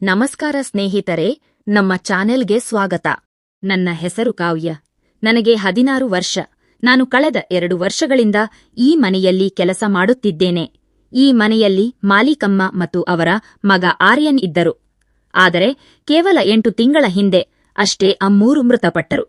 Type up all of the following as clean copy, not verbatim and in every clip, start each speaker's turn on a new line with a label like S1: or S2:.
S1: ನಮಸ್ಕಾರ ಸ್ನೇಹಿತರೆ, ನಮ್ಮ ಚಾನೆಲ್ಗೆ ಸ್ವಾಗತ. ನನ್ನ ಹೆಸರು ಕಾವ್ಯ. ನನಗೆ 16 ವರ್ಷ. ನಾನು ಕಳೆದ 2 ವರ್ಷಗಳಿಂದ ಈ ಮನೆಯಲ್ಲಿ ಕೆಲಸ ಮಾಡುತ್ತಿದ್ದೇನೆ. ಈ ಮನೆಯಲ್ಲಿ ಮಾಲೀಕಮ್ಮ ಮತ್ತು ಅವರ ಮಗ ಆರ್ಯನ್ ಇದ್ದರು. ಆದರೆ ಕೇವಲ 8 ತಿಂಗಳ ಹಿಂದೆ ಅಷ್ಟೇ ಅಮ್ಮೂರು ಮೃತಪಟ್ಟರು.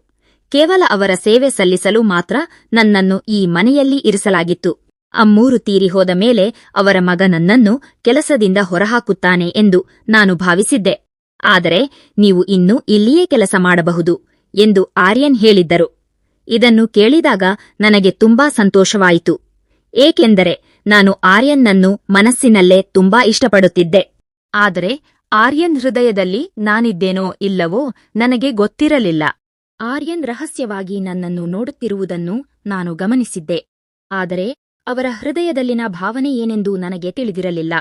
S1: ಕೇವಲ ಅವರ ಸೇವೆ ಸಲ್ಲಿಸಲು ಮಾತ್ರ ನನ್ನನ್ನು ಈ ಮನೆಯಲ್ಲಿ ಇರಿಸಲಾಗಿತ್ತು. ಅಮ್ಮೂರು ತೀರಿ ಹೋದ ಮೇಲೆ ಅವರ ಮಗ ನನ್ನನ್ನು ಕೆಲಸದಿಂದ ಹೊರಹಾಕುತ್ತಾನೆ ಎಂದು ನಾನು ಭಾವಿಸಿದ್ದೆ. ಆದರೆ ನೀವು ಇನ್ನೂ ಇಲ್ಲಿಯೇ ಕೆಲಸ ಮಾಡಬಹುದು ಎಂದು ಆರ್ಯನ್ ಹೇಳಿದ್ದರು. ಇದನ್ನು ಕೇಳಿದಾಗ ನನಗೆ ತುಂಬಾ ಸಂತೋಷವಾಯಿತು. ಏಕೆಂದರೆ ನಾನು ಆರ್ಯನ್ನನ್ನು ಮನಸ್ಸಿನಲ್ಲೇ ತುಂಬಾ ಇಷ್ಟಪಡುತ್ತಿದ್ದೆ. ಆದರೆ ಆರ್ಯನ್ ಹೃದಯದಲ್ಲಿ ನಾನಿದ್ದೇನೋ ಇಲ್ಲವೋ ನನಗೆ ಗೊತ್ತಿರಲಿಲ್ಲ. ಆರ್ಯನ್ ರಹಸ್ಯವಾಗಿ ನನ್ನನ್ನು ನೋಡುತ್ತಿರುವುದನ್ನು ನಾನು ಗಮನಿಸಿದ್ದೆ. ಆದರೆ ಅವರ ಹೃದಯದಲ್ಲಿನ ಭಾವನೆ ಏನೆಂದು ನನಗೆ ತಿಳಿದಿರಲಿಲ್ಲ.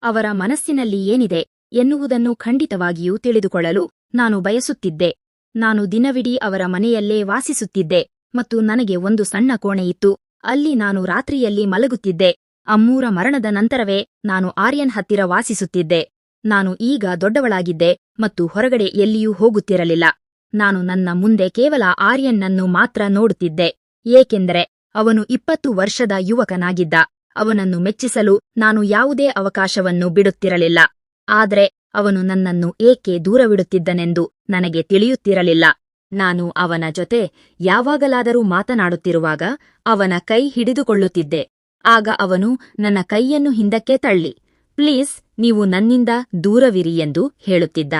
S1: ಅವರ ಮನಸ್ಸಿನಲ್ಲಿ ಏನಿದೆ ಎನ್ನುವುದನ್ನು ಖಂಡಿತವಾಗಿಯೂ ತಿಳಿದುಕೊಳ್ಳಲು ನಾನು ಬಯಸುತ್ತಿದ್ದೆ. ನಾನು ದಿನವಿಡೀ ಅವರ ಮನೆಯಲ್ಲೇ ವಾಸಿಸುತ್ತಿದ್ದೆ ಮತ್ತು ನನಗೆ ಒಂದು ಸಣ್ಣ ಕೋಣೆಯಿತ್ತು. ಅಲ್ಲಿ ನಾನು ರಾತ್ರಿಯಲ್ಲಿ ಮಲಗುತ್ತಿದ್ದೆ. ಅಮ್ಮೂರ ಮರಣದ ನಂತರವೇ ನಾನು ಆರ್ಯನ್ ಹತ್ತಿರ ವಾಸಿಸುತ್ತಿದ್ದೆ. ನಾನು ಈಗ ದೊಡ್ಡವಳಾಗಿದ್ದೆ ಮತ್ತು ಹೊರಗಡೆ ಎಲ್ಲಿಯೂ ಹೋಗುತ್ತಿರಲಿಲ್ಲ. ನಾನು ನನ್ನ ಮುಂದೆ ಕೇವಲ ಆರ್ಯನ್ನನ್ನು ಮಾತ್ರ ನೋಡುತ್ತಿದ್ದೆ. ಏಕೆಂದರೆ ಅವನು 20 ವರ್ಷದ ಯುವಕನಾಗಿದ್ದ. ಅವನನ್ನು ಮೆಚ್ಚಿಸಲು ನಾನು ಯಾವುದೇ ಅವಕಾಶವನ್ನು ಬಿಡುತ್ತಿರಲಿಲ್ಲ. ಆದರೆ ಅವನು ನನ್ನನ್ನು ಏಕೆ ದೂರವಿಡುತ್ತಿದ್ದನೆಂದು ನನಗೆ ತಿಳಿಯುತ್ತಿರಲಿಲ್ಲ. ನಾನು ಅವನ ಜೊತೆ ಯಾವಾಗಲಾದರೂ ಮಾತನಾಡುತ್ತಿರುವಾಗ ಅವನ ಕೈ ಹಿಡಿದುಕೊಳ್ಳುತ್ತಿದ್ದೆ. ಆಗ ಅವನು ನನ್ನ ಕೈಯನ್ನು ಹಿಂದಕ್ಕೆ ತಳ್ಳಿ, ಪ್ಲೀಸ್ ನೀವು ನನ್ನಿಂದ ದೂರವಿರಿ ಎಂದು ಹೇಳುತ್ತಿದ್ದ.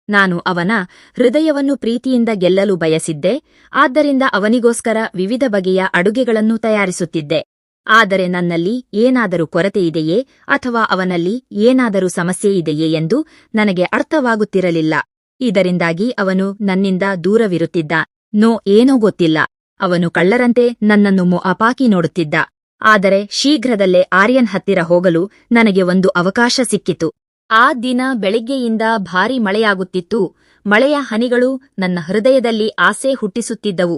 S1: ನಾನು ಅವನ ಹೃದಯವನ್ನು ಪ್ರೀತಿಯಿಂದ ಗೆಲ್ಲಲು ಬಯಸಿದ್ದೆ. ಆದ್ದರಿಂದ ಅವನಿಗೋಸ್ಕರ ವಿವಿಧ ಬಗೆಯ ಅಡುಗೆಗಳನ್ನು ತಯಾರಿಸುತ್ತಿದ್ದೆ. ಆದರೆ ನನ್ನಲ್ಲಿ ಏನಾದರೂ ಕೊರತೆಯಿದೆಯೇ ಅಥವಾ ಅವನಲ್ಲಿ ಏನಾದರೂ ಸಮಸ್ಯೆಯಿದೆಯೇ ಎಂದು ನನಗೆ ಅರ್ಥವಾಗುತ್ತಿರಲಿಲ್ಲ. ಇದರಿಂದಾಗಿ ಅವನು ನನ್ನಿಂದ ದೂರವಿರುತ್ತಿದ್ದ. ಏನೋ ಗೊತ್ತಿಲ್ಲ. ಅವನು ಕಳ್ಳರಂತೆ ನನ್ನನ್ನು ಮೊಅಪಾಕಿ ನೋಡುತ್ತಿದ್ದ. ಆದರೆ ಶೀಘ್ರದಲ್ಲೇ ಆರ್ಯನ್ ಹತ್ತಿರ ಹೋಗಲು ನನಗೆ ಒಂದು ಅವಕಾಶ ಸಿಕ್ಕಿತು. ಆ ದಿನ ಬೆಳಿಗ್ಗೆಯಿಂದ ಭಾರೀ ಮಳೆಯಾಗುತ್ತಿತ್ತು. ಮಳೆಯ ಹನಿಗಳು ನನ್ನ ಹೃದಯದಲ್ಲಿ ಆಸೆ ಹುಟ್ಟಿಸುತ್ತಿದ್ದವು.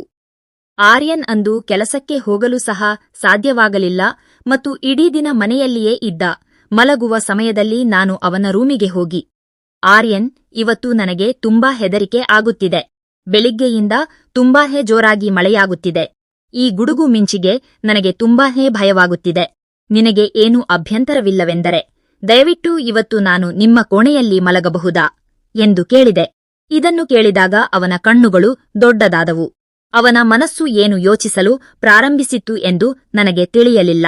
S1: ಆರ್ಯನ್ ಅಂದು ಕೆಲಸಕ್ಕೆ ಹೋಗಲು ಸಹ ಸಾಧ್ಯವಾಗಲಿಲ್ಲ ಮತ್ತು ಇಡೀ ದಿನ ಮನೆಯಲ್ಲಿಯೇ ಇದ್ದ. ಮಲಗುವ ಸಮಯದಲ್ಲಿ ನಾನು ಅವನ ರೂಮಿಗೆ ಹೋಗಿ, ಆರ್ಯನ್, ಇವತ್ತು ನನಗೆ ತುಂಬಾ ಹೆದರಿಕೆ ಆಗುತ್ತಿದೆ. ಬೆಳಿಗ್ಗೆಯಿಂದ ತುಂಬಾನೇ ಜೋರಾಗಿ ಮಳೆಯಾಗುತ್ತಿದೆ. ಈ ಗುಡುಗು ಮಿಂಚಿಗೆ ನನಗೆ ತುಂಬಾನೇ ಭಯವಾಗುತ್ತಿದೆ. ನಿನಗೆ ಏನೂ ಅಭ್ಯಂತರವಿಲ್ಲವೆಂದರೆ ದಯವಿಟ್ಟು ಇವತ್ತು ನಾನು ನಿಮ್ಮ ಕೋಣೆಯಲ್ಲಿ ಮಲಗಬಹುದಾ ಎಂದು ಕೇಳಿದೆ. ಇದನ್ನು ಕೇಳಿದಾಗ ಅವನ ಕಣ್ಣುಗಳು ದೊಡ್ಡದಾದವು. ಅವನ ಮನಸ್ಸು ಏನು ಯೋಚಿಸಲು ಪ್ರಾರಂಭಿಸಿತ್ತು ಎಂದು ನನಗೆ ತಿಳಿಯಲಿಲ್ಲ.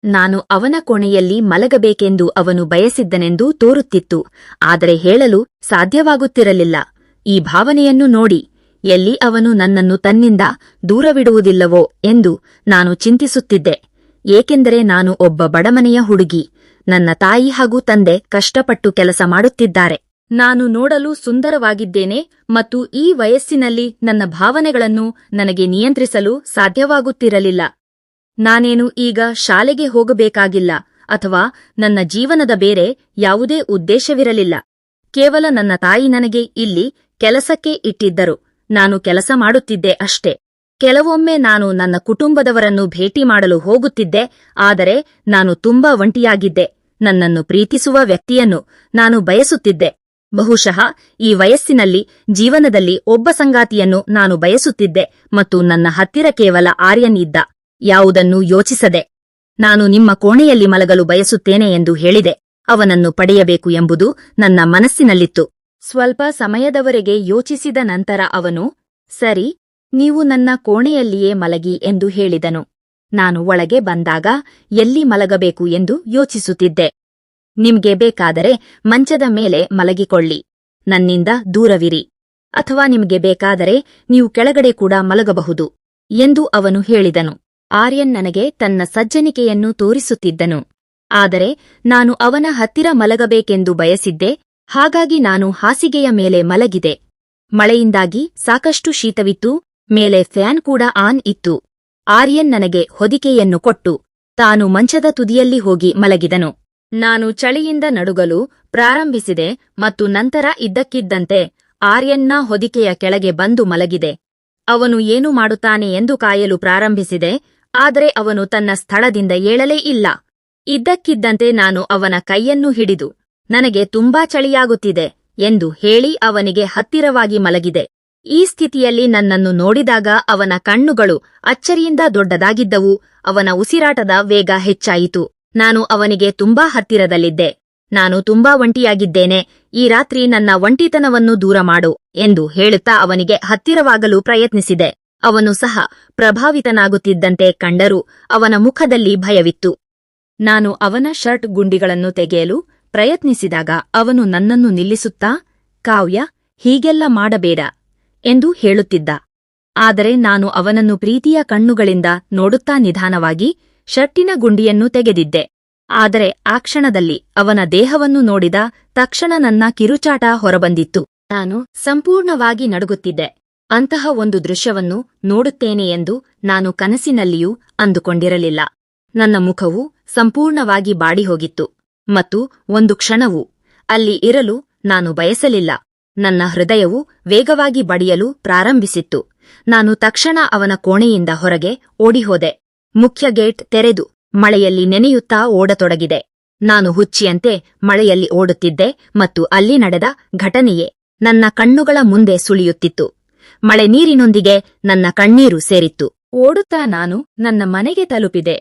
S1: ನಾನು ಅವನ ಕೋಣೆಯಲ್ಲಿ ಮಲಗಬೇಕೆಂದು ಅವನು ಬಯಸಿದ್ದನೆಂದು ತೋರುತ್ತಿತ್ತು. ಆದರೆ ಹೇಳಲು ಸಾಧ್ಯವಾಗುತ್ತಿರಲಿಲ್ಲ. ಈ ಭಾವನೆಯನ್ನು ನೋಡಿ ಎಲ್ಲಿ ಅವನು ನನ್ನನ್ನು ತನ್ನಿಂದ ದೂರವಿಡುವುದಿಲ್ಲವೋ ಎಂದು ನಾನು ಚಿಂತಿಸುತ್ತಿದ್ದೆ. ಏಕೆಂದರೆ ನಾನು ಒಬ್ಬ ಬಡಮನೆಯ ಹುಡುಗಿ. ನನ್ನ ತಾಯಿ ಹಾಗೂ ತಂದೆ ಕಷ್ಟಪಟ್ಟು ಕೆಲಸ ಮಾಡುತ್ತಿದ್ದಾರೆ. ನಾನು ನೋಡಲು ಸುಂದರವಾಗಿದ್ದೇನೆ ಮತ್ತು ಈ ವಯಸ್ಸಿನಲ್ಲಿ ನನ್ನ ಭಾವನೆಗಳನ್ನು ನನಗೆ ನಿಯಂತ್ರಿಸಲು ಸಾಧ್ಯವಾಗುತ್ತಿರಲಿಲ್ಲ. ನಾನೇನು ಈಗ ಶಾಲೆಗೆ ಹೋಗಬೇಕಾಗಿಲ್ಲ ಅಥವಾ ನನ್ನ ಜೀವನದ ಬೇರೆ ಯಾವುದೇ ಉದ್ದೇಶವಿರಲಿಲ್ಲ. ಕೇವಲ ನನ್ನ ತಾಯಿ ನನಗೆ ಇಲ್ಲಿ ಕೆಲಸಕ್ಕೆ ಇಟ್ಟಿದ್ದರು. ನಾನು ಕೆಲಸ ಮಾಡುತ್ತಿದ್ದೆ ಅಷ್ಟೇ. ಕೆಲವೊಮ್ಮೆ ನಾನು ನನ್ನ ಕುಟುಂಬದವರನ್ನು ಭೇಟಿ ಮಾಡಲು ಹೋಗುತ್ತಿದ್ದೆ. ಆದರೆ ನಾನು ತುಂಬಾ ಒಂಟಿಯಾಗಿದ್ದೆ. ನನ್ನನ್ನು ಪ್ರೀತಿಸುವ ವ್ಯಕ್ತಿಯನ್ನು ನಾನು ಬಯಸುತ್ತಿದ್ದೆ. ಬಹುಶಃ ಈ ವಯಸ್ಸಿನಲ್ಲಿ ಜೀವನದಲ್ಲಿ ಒಬ್ಬ ಸಂಗಾತಿಯನ್ನು ನಾನು ಬಯಸುತ್ತಿದ್ದೆ ಮತ್ತು ನನ್ನ ಹತ್ತಿರ ಕೇವಲ ಆರ್ಯನ್ ಇದ್ದ. ಯಾವುದನ್ನೂ ಯೋಚಿಸದೆ ನಾನು ನಿಮ್ಮ ಕೋಣೆಯಲ್ಲಿ ಮಲಗಲು ಬಯಸುತ್ತೇನೆ ಎಂದು ಹೇಳಿದೆ. ಅವನನ್ನು ಪಡೆಯಬೇಕು ಎಂಬುದು ನನ್ನ ಮನಸ್ಸಿನಲ್ಲಿತ್ತು. ಸ್ವಲ್ಪ ಸಮಯದವರೆಗೆ ಯೋಚಿಸಿದ ನಂತರ ಅವನು, ಸರಿ, ನೀವು ನನ್ನ ಕೋಣೆಯಲ್ಲಿಯೇ ಮಲಗಿ ಎಂದು ಹೇಳಿದನು. ನಾನು ಒಳಗೆ ಬಂದಾಗ ಎಲ್ಲಿ ಮಲಗಬೇಕು ಎಂದು ಯೋಚಿಸುತ್ತಿದ್ದೆ. ನಿಮ್ಗೆ ಬೇಕಾದರೆ ಮಂಚದ ಮೇಲೆ ಮಲಗಿಕೊಳ್ಳಿ, ನನ್ನಿಂದ ದೂರವಿರಿ. ಅಥವಾ ನಿಮ್ಗೆ ಬೇಕಾದರೆ ನೀವು ಕೆಳಗಡೆ ಕೂಡ ಮಲಗಬಹುದು ಎಂದು ಅವನು ಹೇಳಿದನು. ಆರ್ಯನ್ ನನಗೆ ತನ್ನ ಸಜ್ಜನಿಕೆಯನ್ನು ತೋರಿಸುತ್ತಿದ್ದನು. ಆದರೆ ನಾನು ಅವನ ಹತ್ತಿರ ಮಲಗಬೇಕೆಂದು ಬಯಸಿದ್ದೆ. ಹಾಗಾಗಿ ನಾನು ಹಾಸಿಗೆಯ ಮೇಲೆ ಮಲಗಿದೆ. ಮಳೆಯಿಂದಾಗಿ ಸಾಕಷ್ಟು ಶೀತವಿತ್ತು. ಮೇಲೆ ಫ್ಯಾನ್ ಕೂಡ ಆನ್ ಇತ್ತು. ಆರ್ಯನ್ ನನಗೆ ಹೊದಿಕೆಯನ್ನು ಕೊಟ್ಟು ತಾನು ಮಂಚದ ತುದಿಯಲ್ಲಿ ಹೋಗಿ ಮಲಗಿದನು. ನಾನು ಚಳಿಯಿಂದ ನಡುಗಲು ಪ್ರಾರಂಭಿಸಿದೆ ಮತ್ತು ನಂತರ ಇದ್ದಕ್ಕಿದ್ದಂತೆ ಆರ್ಯನ್ನ ಹೊದಿಕೆಯ ಕೆಳಗೆ ಬಂದು ಮಲಗಿದೆ. ಅವನು ಏನು ಮಾಡುತ್ತಾನೆ ಎಂದು ಕಾಯಲು ಪ್ರಾರಂಭಿಸಿದೆ. ಆದರೆ ಅವನು ತನ್ನ ಸ್ಥಳದಿಂದ ಏಳಲೇ ಇಲ್ಲ. ಇದ್ದಕ್ಕಿದ್ದಂತೆ ನಾನು ಅವನ ಕೈಯನ್ನು ಹಿಡಿದು, ನನಗೆ ತುಂಬಾ ಚಳಿಯಾಗುತ್ತಿದೆ ಎಂದು ಹೇಳಿ ಅವನಿಗೆ ಹತ್ತಿರವಾಗಿ ಮಲಗಿದೆ. ಈ ಸ್ಥಿತಿಯಲ್ಲಿ ನನ್ನನ್ನು ನೋಡಿದಾಗ ಅವನ ಕಣ್ಣುಗಳು ಅಚ್ಚರಿಯಿಂದ ದೊಡ್ಡದಾಗಿದ್ದವು. ಅವನ ಉಸಿರಾಟದ ವೇಗ ಹೆಚ್ಚಾಯಿತು. ನಾನು ಅವನಿಗೆ ತುಂಬಾ ಹತ್ತಿರದಲ್ಲಿದ್ದೆ. ನಾನು ತುಂಬಾ ಒಂಟಿಯಾಗಿದ್ದೇನೆ. ಈ ರಾತ್ರಿ ನನ್ನ ಒಂಟಿತನವನ್ನು ದೂರ ಮಾಡು ಎಂದು ಹೇಳುತ್ತಾ ಅವನಿಗೆ ಹತ್ತಿರವಾಗಲು ಪ್ರಯತ್ನಿಸಿದೆ. ಅವನು ಸಹ ಪ್ರಭಾವಿತನಾಗುತ್ತಿದ್ದಂತೆ ಕಂಡರೂ ಅವನ ಮುಖದಲ್ಲಿ ಭಯವಿತ್ತು. ನಾನು ಅವನ ಶರ್ಟ್ ಗುಂಡಿಗಳನ್ನು ತೆಗೆಯಲು ಪ್ರಯತ್ನಿಸಿದಾಗ ಅವನು ನನ್ನನ್ನು ನಿಲ್ಲಿಸುತ್ತಾ, ಕಾವ್ಯ, ಹೀಗೆಲ್ಲ ಮಾಡಬೇಡ ಎಂದು ಹೇಳುತ್ತಿದ್ದ. ಆದರೆ ನಾನು ಅವನನ್ನು ಪ್ರೀತಿಯ ಕಣ್ಣುಗಳಿಂದ ನೋಡುತ್ತಾ ನಿಧಾನವಾಗಿ ಶರ್ಟಿನ ಗುಂಡಿಯನ್ನು ತೆಗೆದಿದ್ದೆ. ಆದರೆ ಆ ಕ್ಷಣದಲ್ಲಿ ಅವನ ದೇಹವನ್ನು ನೋಡಿದ ತಕ್ಷಣ ನನ್ನ ಕಿರುಚಾಟ ಹೊರಬಂದಿತ್ತು. ನಾನು ಸಂಪೂರ್ಣವಾಗಿ ನಡುಗುತ್ತಿದ್ದೆ. ಅಂತಹ ಒಂದು ದೃಶ್ಯವನ್ನು ನೋಡುತ್ತೇನೆ ಎಂದು ನಾನು ಕನಸಿನಲ್ಲಿಯೂ ಅಂದುಕೊಂಡಿರಲಿಲ್ಲ. ನನ್ನ ಮುಖವು ಸಂಪೂರ್ಣವಾಗಿ ಬಾಡಿಹೋಗಿತ್ತು ಮತ್ತು ಒಂದು ಕ್ಷಣವೂ ಅಲ್ಲಿ ಇರಲು ನಾನು ಬಯಸಲಿಲ್ಲ. ನನ್ನ ಹೃದಯವು ವೇಗವಾಗಿ ಬಡಿಯಲು ಪ್ರಾರಂಭಿಸಿತ್ತು. ನಾನು ತಕ್ಷಣ ಅವನ ಕೋಣೆಯಿಂದ ಹೊರಗೆ ಓಡಿಹೋದೆ. ಮುಖ್ಯ ಗೇಟ್ ತೆರೆದು ಮಳೆಯಲ್ಲಿ ನೆನೆಯುತ್ತಾ ಓಡತೊಡಗಿದೆ. ನಾನು ಹುಚ್ಚಿಯಂತೆ ಮಳೆಯಲ್ಲಿ ಓಡುತ್ತಿದ್ದೆ ಮತ್ತು ಅಲ್ಲಿ ನಡೆದ ಘಟನೆಯೇ ನನ್ನ ಕಣ್ಣುಗಳ ಮುಂದೆ ಸುಳಿಯುತ್ತಿತ್ತು. ಮಳೆ ನೀರಿನೊಂದಿಗೆ ನನ್ನ ಕಣ್ಣೀರು ಸೇರಿತ್ತು. ಓಡುತ್ತಾ ನಾನು ನನ್ನ ಮನೆಗೆ ತಲುಪಿದೆ.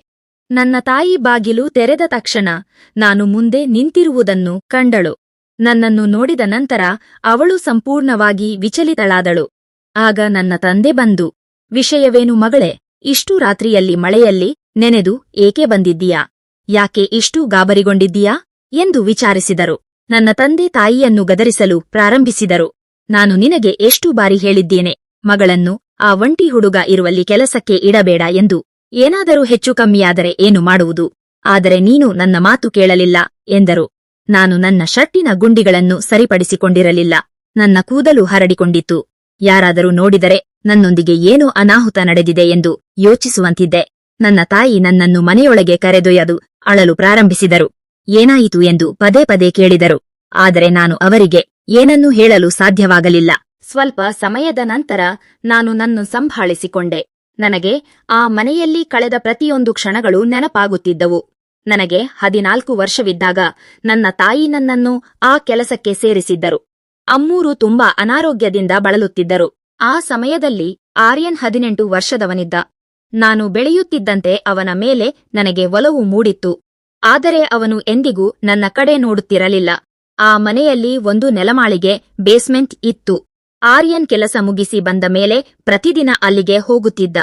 S1: ನನ್ನ ತಾಯಿ ಬಾಗಿಲು ತೆರೆದ ತಕ್ಷಣ ನಾನು ಮುಂದೆ ನಿಂತಿರುವುದನ್ನು ಕಂಡಳು. ನನ್ನನ್ನು ನೋಡಿದ ನಂತರ ಅವಳು ಸಂಪೂರ್ಣವಾಗಿ ವಿಚಲಿತಳಾದಳು. ಆಗ ನನ್ನ ತಂದೆ ಬಂದು, ವಿಷಯವೇನು ಮಗಳೇ, ಇಷ್ಟು ರಾತ್ರಿಯಲ್ಲಿ ಮಳೆಯಲ್ಲಿ ನೆನೆದು ಏಕೆ ಬಂದಿದ್ದೀಯಾ? ಯಾಕೆ ಇಷ್ಟು ಗಾಬರಿಗೊಂಡಿದ್ದೀಯಾ ಎಂದು ವಿಚಾರಿಸಿದರು. ನನ್ನ ತಂದೆ ತಾಯಿಯನ್ನು ಗದರಿಸಲು ಪ್ರಾರಂಭಿಸಿದರು. ನಾನು ನಿನಗೆ ಎಷ್ಟು ಬಾರಿ ಹೇಳಿದ್ದೇನೆ, ಮಗಳನ್ನು ಆ ಒಂಟಿ ಹುಡುಗ ಇರುವಲ್ಲಿ ಕೆಲಸಕ್ಕೆ ಇಡಬೇಡ ಎಂದು. ಏನಾದರೂ ಹೆಚ್ಚು ಕಮ್ಮಿಯಾದರೆ ಏನು ಮಾಡುವುದು? ಆದರೆ ನೀನು ನನ್ನ ಮಾತು ಕೇಳಲಿಲ್ಲ ಎಂದರು. ನಾನು ನನ್ನ ಶರ್ಟಿನ ಗುಂಡಿಗಳನ್ನು ಸರಿಪಡಿಸಿಕೊಂಡಿರಲಿಲ್ಲ. ನನ್ನ ಕೂದಲು ಹರಡಿಕೊಂಡಿತ್ತು. ಯಾರಾದರೂ ನೋಡಿದರೆ ನನ್ನೊಂದಿಗೆ ಏನೋ ಅನಾಹುತ ನಡೆದಿದೆ ಎಂದು ಯೋಚಿಸುವಂತಿದ್ದೆ. ನನ್ನ ತಾಯಿ ನನ್ನನ್ನು ಮನೆಯೊಳಗೆ ಕರೆದೊಯ್ಯದು ಅಳಲು ಪ್ರಾರಂಭಿಸಿದರು. ಏನಾಯಿತು ಎಂದು ಪದೇ ಪದೇ ಕೇಳಿದರು. ಆದರೆ ನಾನು ಅವರಿಗೆ ಏನನ್ನೂ ಹೇಳಲು ಸಾಧ್ಯವಾಗಲಿಲ್ಲ. ಸ್ವಲ್ಪ ಸಮಯದ ನಂತರ ನಾನು ನನ್ನನ್ನು ಸಂಭಾಳಿಸಿಕೊಂಡೆ. ನನಗೆ ಆ ಮನೆಯಲ್ಲಿ ಕಳೆದ ಪ್ರತಿಯೊಂದು ಕ್ಷಣಗಳು ನೆನಪಾಗುತ್ತಿದ್ದವು. ನನಗೆ 14 ವರ್ಷವಿದ್ದಾಗ ನನ್ನ ತಾಯಿ ನನ್ನನ್ನು ಆ ಕೆಲಸಕ್ಕೆ ಸೇರಿಸಿದ್ದರು. ಅಮ್ಮೂರು ತುಂಬಾ ಅನಾರೋಗ್ಯದಿಂದ ಬಳಲುತ್ತಿದ್ದರು. ಆ ಸಮಯದಲ್ಲಿ ಆರ್ಯನ್ 18 ವರ್ಷದವನಿದ್ದ. ನಾನು ಬೆಳೆಯುತ್ತಿದ್ದಂತೆ ಅವನ ಮೇಲೆ ನನಗೆ ಒಲವು ಮೂಡಿತ್ತು. ಆದರೆ ಅವನು ಎಂದಿಗೂ ನನ್ನ ಕಡೆ ನೋಡುತ್ತಿರಲಿಲ್ಲ. ಆ ಮನೆಯಲ್ಲಿ ಒಂದು ನೆಲಮಾಳಿಗೆ ಬೇಸ್ಮೆಂಟ್ ಇತ್ತು. ಆರ್ಯನ್ ಕೆಲಸ ಮುಗಿಸಿ ಬಂದ ಮೇಲೆ ಪ್ರತಿದಿನ ಅಲ್ಲಿಗೆ ಹೋಗುತ್ತಿದ್ದ.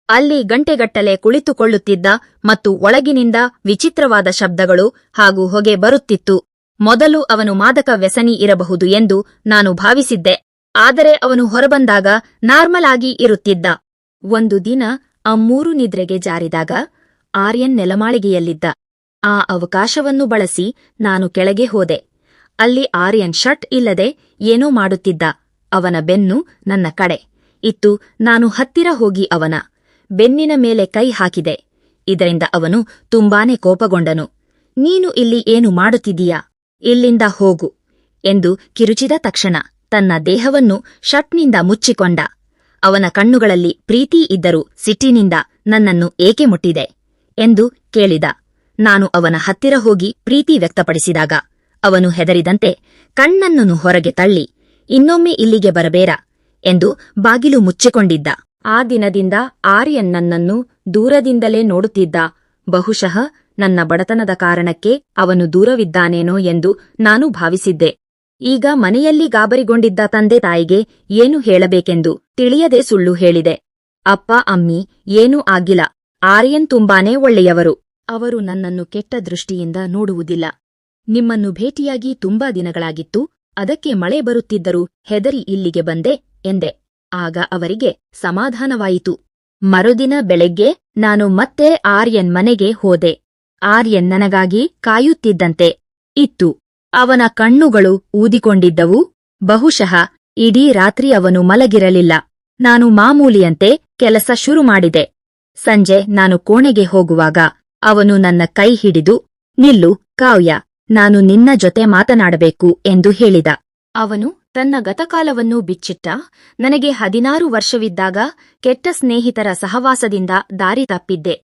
S1: ಅಲ್ಲಿ ಗಂಟೆಗಟ್ಟಲೆ ಕುಳಿತುಕೊಳ್ಳುತ್ತಿದ್ದ ಮತ್ತು ಒಳಗಿನಿಂದ ವಿಚಿತ್ರವಾದ ಶಬ್ದಗಳು ಹಾಗೂ ಹೊಗೆ ಬರುತ್ತಿತ್ತು. ಮೊದಲು ಅವನು ಮಾದಕ ವ್ಯಸನಿ ಇರಬಹುದು ಎಂದು ನಾನು ಭಾವಿಸಿದ್ದೆ. ಆದರೆ ಅವನು ಹೊರಬಂದಾಗ ನಾರ್ಮಲ್ ಆಗಿ ಇರುತ್ತಿದ್ದ. ಒಂದು ದಿನ ಅಮ್ಮೂರು ನಿದ್ರೆಗೆ ಜಾರಿದಾಗ ಆರ್ಯನ್ ನೆಲಮಾಳಿಗೆಯಲ್ಲಿದ್ದ. ಆ ಅವಕಾಶವನ್ನು ಬಳಸಿ ನಾನು ಕೆಳಗೆ ಹೋದೆ. ಅಲ್ಲಿ ಆರ್ಯನ್ ಶರ್ಟ್ ಇಲ್ಲದೆ ಏನೋ ಮಾಡುತ್ತಿದ್ದ. ಅವನ ಬೆನ್ನು ನನ್ನ ಕಡೆ ಇತ್ತು. ನಾನು ಹತ್ತಿರ ಹೋಗಿ ಅವನ ಬೆನ್ನಿನ ಮೇಲೆ ಕೈ ಹಾಕಿದೆ. ಇದರಿಂದ ಅವನು ತುಂಬಾನೇ ಕೋಪಗೊಂಡನು. ನೀನು ಇಲ್ಲಿ ಏನು ಮಾಡುತ್ತಿದ್ದೀಯಾ? ಇಲ್ಲಿಂದ ಹೋಗು ಎಂದು ಕಿರುಚಿದ ತಕ್ಷಣ ತನ್ನ ದೇಹವನ್ನು ಶರ್ಟ್ನಿಂದ ಮುಚ್ಚಿಕೊಂಡ. ಅವನ ಕಣ್ಣುಗಳಲ್ಲಿ ಪ್ರೀತಿ ಇದ್ದರೂ ಸಿಟ್ಟಿನಿಂದ ನನ್ನನ್ನು ಏಕೆ ಮುಟ್ಟಿದೆ ಎಂದು ಕೇಳಿದ. ನಾನು ಅವನ ಹತ್ತಿರ ಹೋಗಿ ಪ್ರೀತಿ ವ್ಯಕ್ತಪಡಿಸಿದಾಗ ಅವನು ಹೆದರಿದಂತೆ ಕಣ್ಣನ್ನು ಹೊರಗೆ ತಳ್ಳಿ, ಇನ್ನೊಮ್ಮೆ ಇಲ್ಲಿಗೆ ಬರಬೇಡ ಎಂದು ಬಾಗಿಲು ಮುಚ್ಚಿಕೊಂಡಿದ್ದ. ಆ ದಿನದಿಂದ ಆರ್ಯನ್ ನನ್ನನ್ನು ದೂರದಿಂದಲೇ ನೋಡುತ್ತಿದ್ದ. ಬಹುಶಃ ನನ್ನ ಬಡತನದ ಕಾರಣಕ್ಕೆ ಅವನು ದೂರವಿದ್ದಾನೇನೋ ಎಂದು ನಾನು ಭಾವಿಸಿದ್ದೆ. ಈಗ ಮನೆಯಲ್ಲಿ ಗಾಬರಿಗೊಂಡಿದ್ದ ತಂದೆ ತಾಯಿಗೆ ಏನು ಹೇಳಬೇಕೆಂದು ತಿಳಿಯದೆ ಸುಳ್ಳು ಹೇಳಿದೆ. ಅಪ್ಪ ಅಮ್ಮಿ, ಏನೂ ಆಗಿಲ್ಲ. ಆರ್ಯನ್ ತುಂಬಾನೇ ಒಳ್ಳೆಯವರು. ಅವರು ನನ್ನನ್ನು ಕೆಟ್ಟ ದೃಷ್ಟಿಯಿಂದ ನೋಡುವುದಿಲ್ಲ. ನಿಮ್ಮನ್ನು ಭೇಟಿಯಾಗಿ ತುಂಬಾ ದಿನಗಳಾಗಿತ್ತು. ಅದಕ್ಕೆ ಮಳೆ ಬರುತ್ತಿದ್ದರೂ ಹೆದರಿ ಇಲ್ಲಿಗೆ ಬಂದೆ ಎಂದೆ. ಆಗ ಅವರಿಗೆ ಸಮಾಧಾನವಾಯಿತು. ಮರುದಿನ ಬೆಳಗ್ಗೆ ನಾನು ಮತ್ತೆ ಆರ್ಯನ್ ಮನೆಗೆ ಹೋದೆ. ಆರ್ಯನ್ ನನಗಾಗಿ ಕಾಯುತ್ತಿದ್ದಂತೆ ಇತ್ತು. ಅವನ ಕಣ್ಣುಗಳು ಊದಿಕೊಂಡಿದ್ದವು. ಬಹುಶಃ ಇಡೀ ರಾತ್ರಿ ಅವನು ಮಲಗಿರಲಿಲ್ಲ. ನಾನು ಮಾಮೂಲಿಯಂತೆ ಕೆಲಸ ಶುರು ಮಾಡಿದೆ. ಸಂಜೆ ನಾನು ಕೋಣೆಗೆ ಹೋಗುವಾಗ ಅವನು ನನ್ನ ಕೈ ಹಿಡಿದು, ನಿಲ್ಲು ಕಾವ್ಯ, ನಾನು ನಿನ್ನ ಜೊತೆ ಮಾತನಾಡಬೇಕು ಎಂದು ಹೇಳಿದ. ಅವನು ತನ್ನ ಗತಕಾಲವನ್ನು ಬಿಚ್ಚಿಟ್ಟ. ನನಗೆ 16 ವರ್ಷವಿದ್ದಾಗ ಕೆಟ್ಟ ಸ್ನೇಹಿತರ ಸಹವಾಸದಿಂದ ದಾರಿ ತಪ್ಪಿದ್ದೆ.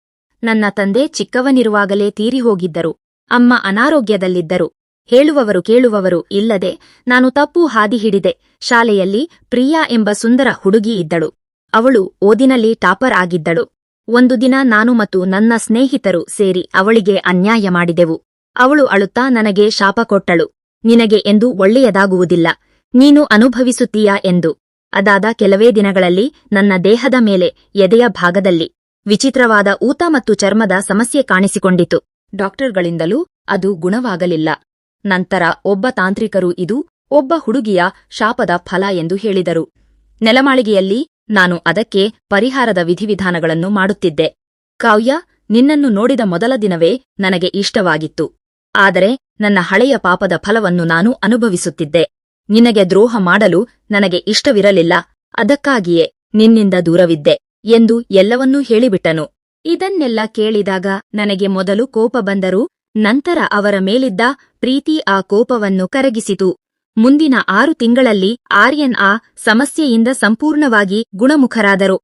S1: ನನ್ನ ತಂದೆ ಚಿಕ್ಕವನಿರುವಾಗಲೇ ತೀರಿಹೋಗಿದ್ದರು. ಅಮ್ಮ ಅನಾರೋಗ್ಯದಲ್ಲಿದ್ದರು. ಹೇಳುವವರು ಕೇಳುವವರು ಇಲ್ಲದೆ ನಾನು ತಪ್ಪು ಹಾದಿ ಹಿಡಿದೆ. ಶಾಲೆಯಲ್ಲಿ ಪ್ರಿಯಾ ಎಂಬ ಸುಂದರ ಹುಡುಗಿ ಇದ್ದಳು. ಅವಳು ಓದಿನಲ್ಲಿ ಟಾಪರ್ ಆಗಿದ್ದಳು. ಒಂದು ದಿನ ನಾನು ಮತ್ತು ನನ್ನ ಸ್ನೇಹಿತರು ಸೇರಿ ಅವಳಿಗೆ ಅನ್ಯಾಯ ಮಾಡಿದೆವು. ಅವಳು ಅಳುತ್ತಾ ನನಗೆ ಶಾಪ ಕೊಟ್ಟಳು, ನಿನಗೆ ಎಂದು ಒಳ್ಳೆಯದಾಗುವುದಿಲ್ಲ, ನೀನು ಅನುಭವಿಸುತ್ತೀಯಾ ಎಂದು. ಅದಾದ ಕೆಲವೇ ದಿನಗಳಲ್ಲಿ ನನ್ನ ದೇಹದ ಮೇಲೆ ಎದೆಯ ಭಾಗದಲ್ಲಿ ವಿಚಿತ್ರವಾದ ಊತ ಮತ್ತು ಚರ್ಮದ ಸಮಸ್ಯೆ ಕಾಣಿಸಿಕೊಂಡಿತು. ಡಾಕ್ಟರ್ಗಳಿಂದಲೂ ಅದು ಗುಣವಾಗಲಿಲ್ಲ. ನಂತರ ಒಬ್ಬ ತಾಂತ್ರಿಕರು ಇದು ಒಬ್ಬ ಹುಡುಗಿಯ ಶಾಪದ ಫಲ ಎಂದು ಹೇಳಿದರು. ನೆಲಮಾಳಿಗೆಯಲ್ಲಿ ನಾನು ಅದಕ್ಕೆ ಪರಿಹಾರದ ವಿಧಿವಿಧಾನಗಳನ್ನು ಮಾಡುತ್ತಿದ್ದೆ. ಕಾವ್ಯ, ನಿನ್ನನ್ನು ನೋಡಿದ ಮೊದಲ ದಿನವೇ ನನಗೆ ಇಷ್ಟವಾಗಿತ್ತು. ಆದರೆ ನನ್ನ ಹಳೆಯ ಪಾಪದ ಫಲವನ್ನು ನಾನು ಅನುಭವಿಸುತ್ತಿದ್ದೆ. ನಿನಗೆ ದ್ರೋಹ ಮಾಡಲು ನನಗೆ ಇಷ್ಟವಿರಲಿಲ್ಲ, ಅದಕ್ಕಾಗಿಯೇ ನಿನ್ನಿಂದ ದೂರವಿದ್ದೆ ಎಂದು ಎಲ್ಲವನ್ನೂ ಹೇಳಿಬಿಟ್ಟನು. ಇದನ್ನೆಲ್ಲ ಕೇಳಿದಾಗ ನನಗೆ ಮೊದಲು ಕೋಪ ಬಂದರೂ ನಂತರ ಅವರ ಮೇಲಿದ್ದ ಪ್ರೀತಿ ಆ ಕೋಪವನ್ನು ಕರಗಿಸಿತು. ಮುಂದಿನ 6 ತಿಂಗಳಲ್ಲಿ ಆರ್ಯನ್ ಆ ಸಮಸ್ಯೆಯಿಂದ ಸಂಪೂರ್ಣವಾಗಿ ಗುಣಮುಖರಾದರು.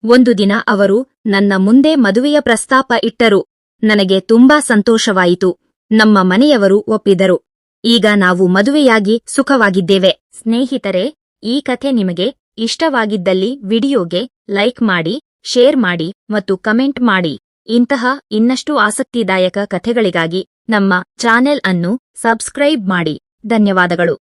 S1: ಒಂದು ದಿನ ಅವರು ನನ್ನ ಮುಂದೆ ಮದುವೆಯ ಪ್ರಸ್ತಾಪ ಇಟ್ಟರು. ನನಗೆ ತುಂಬಾ ಸಂತೋಷವಾಯಿತು. ನಮ್ಮ ಮನೆಯವರು ಒಪ್ಪಿದರು. ಈಗ ನಾವು ಮದುವೆಯಾಗಿ ಸುಖವಾಗಿದ್ದೇವೆ. ಸ್ನೇಹಿತರೆ, ಈ ಕಥೆ ನಿಮಗೆ ಇಷ್ಟವಾಗಿದ್ದಲ್ಲಿ ವಿಡಿಯೋಗೆ ಲೈಕ್ ಮಾಡಿ, ಶೇರ್ ಮಾಡಿ ಮತ್ತು ಕಮೆಂಟ್ ಮಾಡಿ. ಇಂತಹ ಇನ್ನಷ್ಟು ಆಸಕ್ತಿದಾಯಕ ಕಥೆಗಳಿಗಾಗಿ ನಮ್ಮ ಚಾನೆಲ್ ಅನ್ನು ಸಬ್ಸ್ಕ್ರೈಬ್ ಮಾಡಿ. ಧನ್ಯವಾದಗಳು.